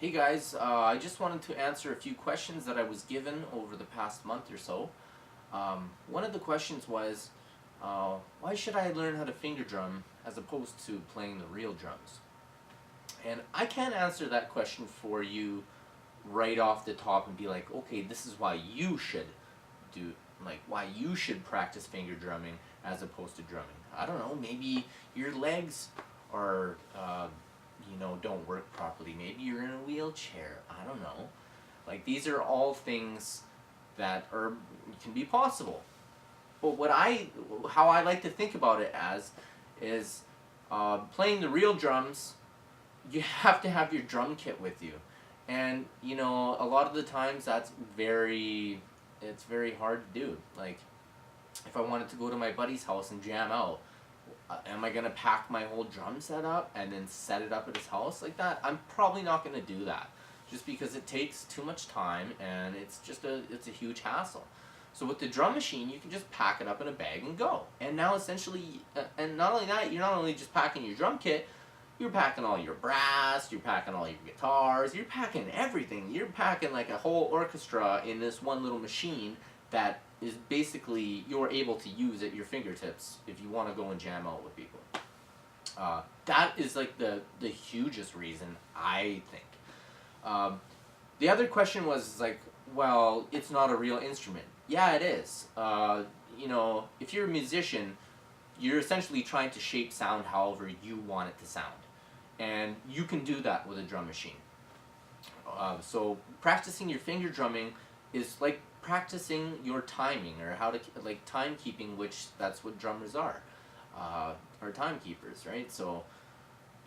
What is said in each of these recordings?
Hey guys, I just wanted to answer a few questions that I was given over the past month or so. One of the questions was, why should I learn how to finger drum as opposed to playing the real drums? And I can't answer that question for you right off the top and be like, okay, this is why you should do, like, why you should practice finger drumming as opposed to drumming. I don't know, maybe your legs are, don't work properly. Maybe you're in a wheelchair. I don't know. Like, these are all things that can be possible. But how I like to think about it as is playing the real drums. You have to have your drum kit with you, and a lot of the times it's very hard to do. Like, if I wanted to go to my buddy's house and jam out, am I gonna pack my whole drum set up and then set it up at his house like that? I'm probably not gonna do that, just because it takes too much time and it's a huge hassle. So with the drum machine, you can just pack it up in a bag and go. And now essentially, and not only that, you're not only just packing your drum kit, you're packing all your brass, you're packing all your guitars, you're packing everything. You're packing like a whole orchestra in this one little machine that is basically you're able to use at your fingertips if you want to go and jam out with people. That is like the hugest reason, I think. The other question was like, well, it's not a real instrument. Yeah, it is. If you're a musician, you're essentially trying to shape sound however you want it to sound. And you can do that with a drum machine. So practicing your finger drumming is like practicing your timing, or how to, like, timekeeping, which that's what drummers are timekeepers, right? So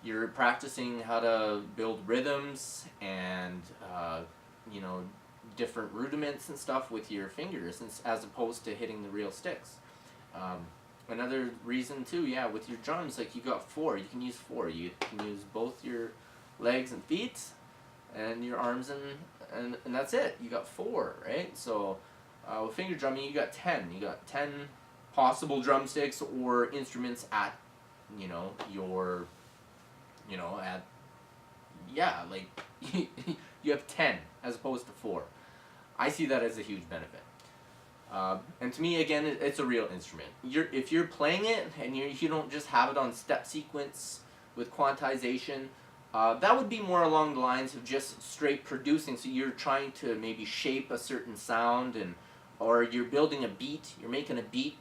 you're practicing how to build rhythms and different rudiments and stuff with your fingers, as opposed to hitting the real sticks. Another reason too, yeah, with your drums, like, you got four. You can use four. You can use both your legs and feet, and your arms, and that's it. You got four, right? So with finger drumming, you got 10. You got 10 possible drumsticks or instruments at your at yeah, like, you have 10 as opposed to 4. I see that as a huge benefit. And to me, again, it's a real instrument. If you're playing it and you don't just have it on step sequence with quantization, that would be more along the lines of just straight producing. So you're trying to maybe shape a certain sound, or you're building a beat, you're making a beat,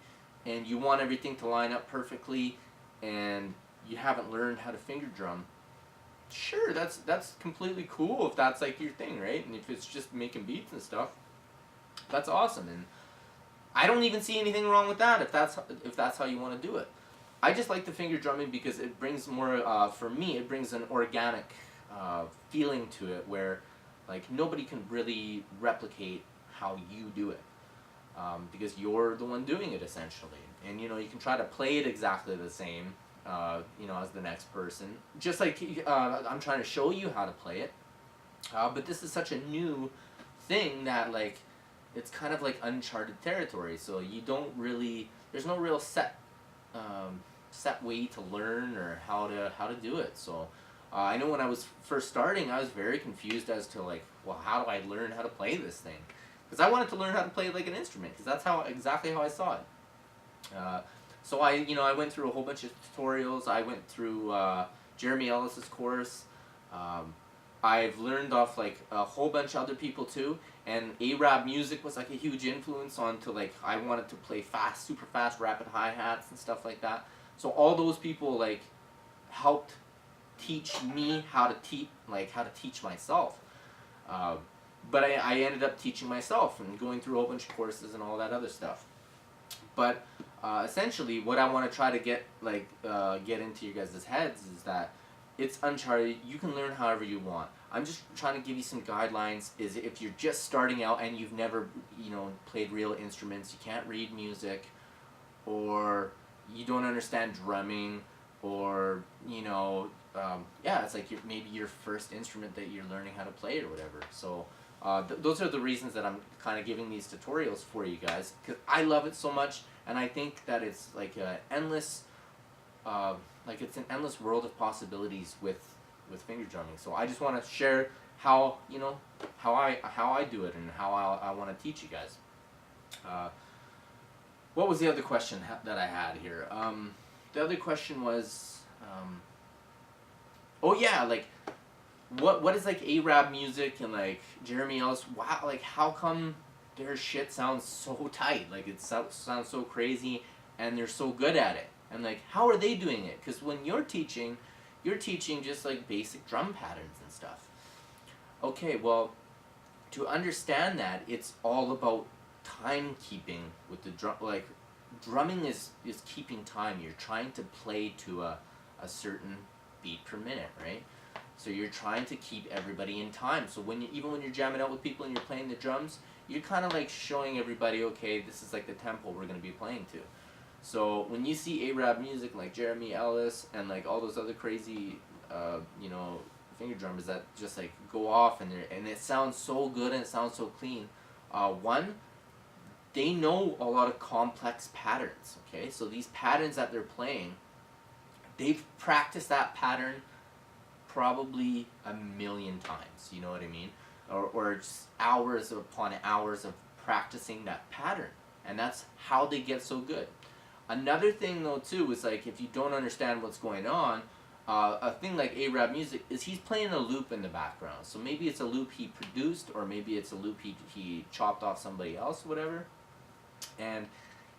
and you want everything to line up perfectly, and you haven't learned how to finger drum. Sure, that's completely cool if that's like your thing, right? And if it's just making beats and stuff, that's awesome. And I don't even see anything wrong with that if that's how you want to do it. I just like the finger drumming because it brings more, for me, it brings an organic feeling to it, where, like, nobody can really replicate how you do it, because you're the one doing it, essentially. And you can try to play it exactly the same, as the next person. Just like I'm trying to show you how to play it, but this is such a new thing that, like, it's kind of like uncharted territory. So there's no real set way to learn or how to do it. So I know when I was first starting, I was very confused as to, like, well, how do I learn how to play this thing? Because I wanted to learn how to play it like an instrument, because that's exactly how I saw it. So I went through a whole bunch of tutorials. I went through Jeremy Ellis's course. I've learned off, like, a whole bunch of other people too, and Arab Music was like a huge influence onto, like, I wanted to play fast, super fast, rapid hi-hats and stuff like that. So all those people, like, helped teach me how to teach myself. But I ended up teaching myself and going through a whole bunch of courses and all that other stuff. But essentially, what I want to try to get into your guys' heads is that it's uncharted. You can learn however you want. I'm just trying to give you some guidelines. Is if you're just starting out and you've never played real instruments, you can't read music, or you don't understand drumming, or it's like maybe your first instrument that you're learning how to play or whatever. So those are the reasons that I'm kind of giving these tutorials for you guys, because I love it so much, and I think that it's like it's an endless world of possibilities with finger drumming. So I just want to share how, you know, how I do it and how I want to teach you guys. Uh, what was the other question that I had here? The other question was, oh yeah, like what is like Arab music and like Jeremy Ellis? Wow, like how come their shit sounds so tight? Like it sounds so crazy, and they're so good at it. And like, how are they doing it? Because when you're teaching just like basic drum patterns and stuff. Okay, well, to understand that, it's all about timekeeping with the drum. Like, drumming is keeping time. You're trying to play to a certain beat per minute, right? So you're trying to keep everybody in time. So even when you're jamming out with people and you're playing the drums, you're kind of like showing everybody, okay, this is like the tempo we're going to be playing to. So when you see Arab music like Jeremy Ellis and like all those other crazy, you know, finger drummers that just like go off and it sounds so good and it sounds so clean. One, they know a lot of complex patterns. Okay, so these patterns that they're playing, they've practiced that pattern probably a million times. You know what I mean? Or just hours upon hours of practicing that pattern, and that's how they get so good. Another thing though too is like if you don't understand what's going on, a thing like Arab music is he's playing a loop in the background. So maybe it's a loop he produced, or maybe it's a loop he chopped off somebody else, whatever. And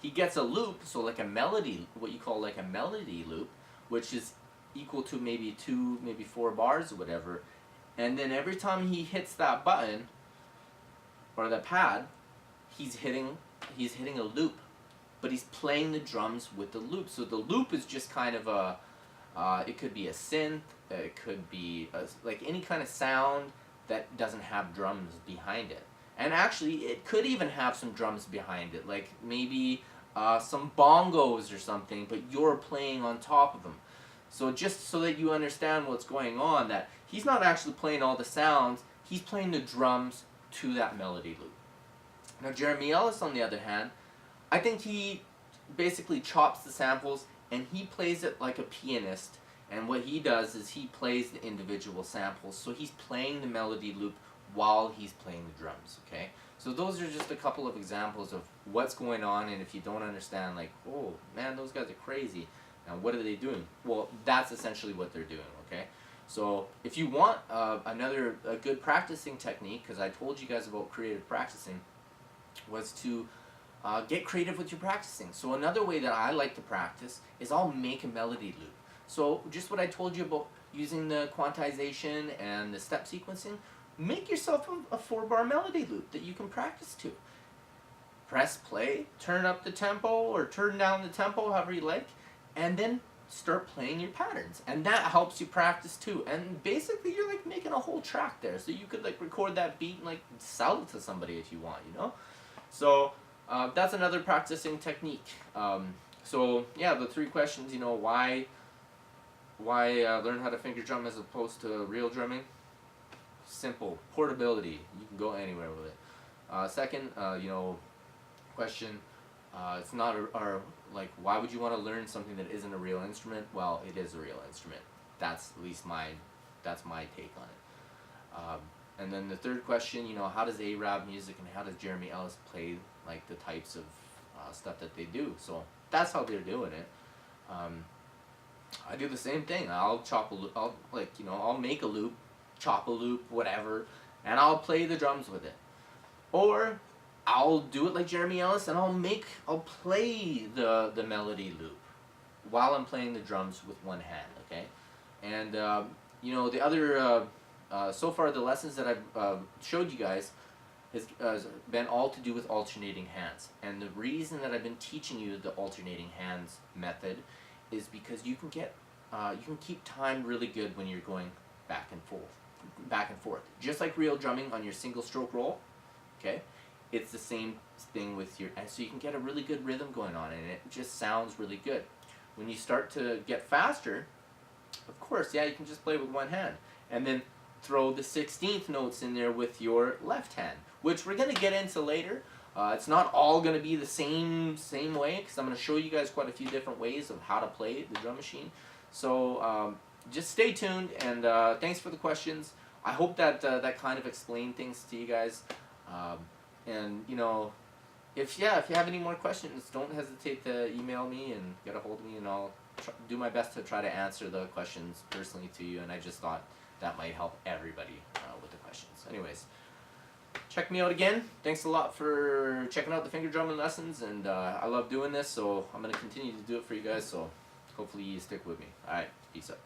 he gets a loop, so like a melody, what you call like a melody loop, which is equal to maybe 2, maybe 4 bars or whatever. And then every time he hits that button or the pad, he's hitting a loop, but he's playing the drums with the loop. So the loop is just kind of a it could be a synth, it could be like any kind of sound that doesn't have drums behind it. And actually, it could even have some drums behind it, like maybe some bongos or something, but you're playing on top of them. So just so that you understand what's going on, that he's not actually playing all the sounds, he's playing the drums to that melody loop. Now Jeremy Ellis, on the other hand, I think he basically chops the samples and he plays it like a pianist. And what he does is he plays the individual samples, so he's playing the melody loop while he's playing the drums, okay? So those are just a couple of examples of what's going on, and if you don't understand, like, oh, man, those guys are crazy. Now, what are they doing? Well, that's essentially what they're doing, okay? So if you want a good practicing technique, because I told you guys about creative practicing, was to get creative with your practicing. So another way that I like to practice is I'll make a melody loop. So just what I told you about using the quantization and the step sequencing, make yourself a 4-bar melody loop that you can practice to. Press play, turn up the tempo or turn down the tempo, however you like, and then start playing your patterns. And that helps you practice too. And basically you're like making a whole track there. So you could like record that beat and like sell it to somebody if you want, you know? So that's another practicing technique. So yeah, the 3 questions, you know, why learn how to finger drum as opposed to real drumming? Simple. Portability. You can go anywhere with it. Second, you know, question, it's not like, why would you want to learn something that isn't a real instrument? Well, it is a real instrument. That's at least that's my take on it. And then the third question, you know, how does Arab music and how does Jeremy Ellis play like the types of stuff that they do? So that's how they're doing it. I do the same thing. I'll chop a loop. I'll make a loop, chop a loop, whatever, and I'll play the drums with it. Or I'll do it like Jeremy Ellis, and I'll play the melody loop while I'm playing the drums with one hand. Okay, and you know, the other so far the lessons that I've showed you guys has been all to do with alternating hands. And the reason that I've been teaching you the alternating hands method is because you can keep time really good when you're going back and forth. Just like real drumming on your single stroke roll, okay? It's the same thing with and so you can get a really good rhythm going on, and it just sounds really good. When you start to get faster, of course, yeah, you can just play with one hand, and then throw the 16th notes in there with your left hand, which we're going to get into later. It's not all going to be the same way, because I'm going to show you guys quite a few different ways of how to play the drum machine. So just stay tuned, and thanks for the questions. I hope that that kind of explained things to you guys. And you know, if you have any more questions, don't hesitate to email me and get a hold of me, and I'll do my best to try to answer the questions personally to you. And I just thought that might help everybody with the questions. Anyways, check me out again. Thanks a lot for checking out the finger drumming lessons, and I love doing this, so I'm gonna continue to do it for you guys. So hopefully you stick with me. All right, peace out.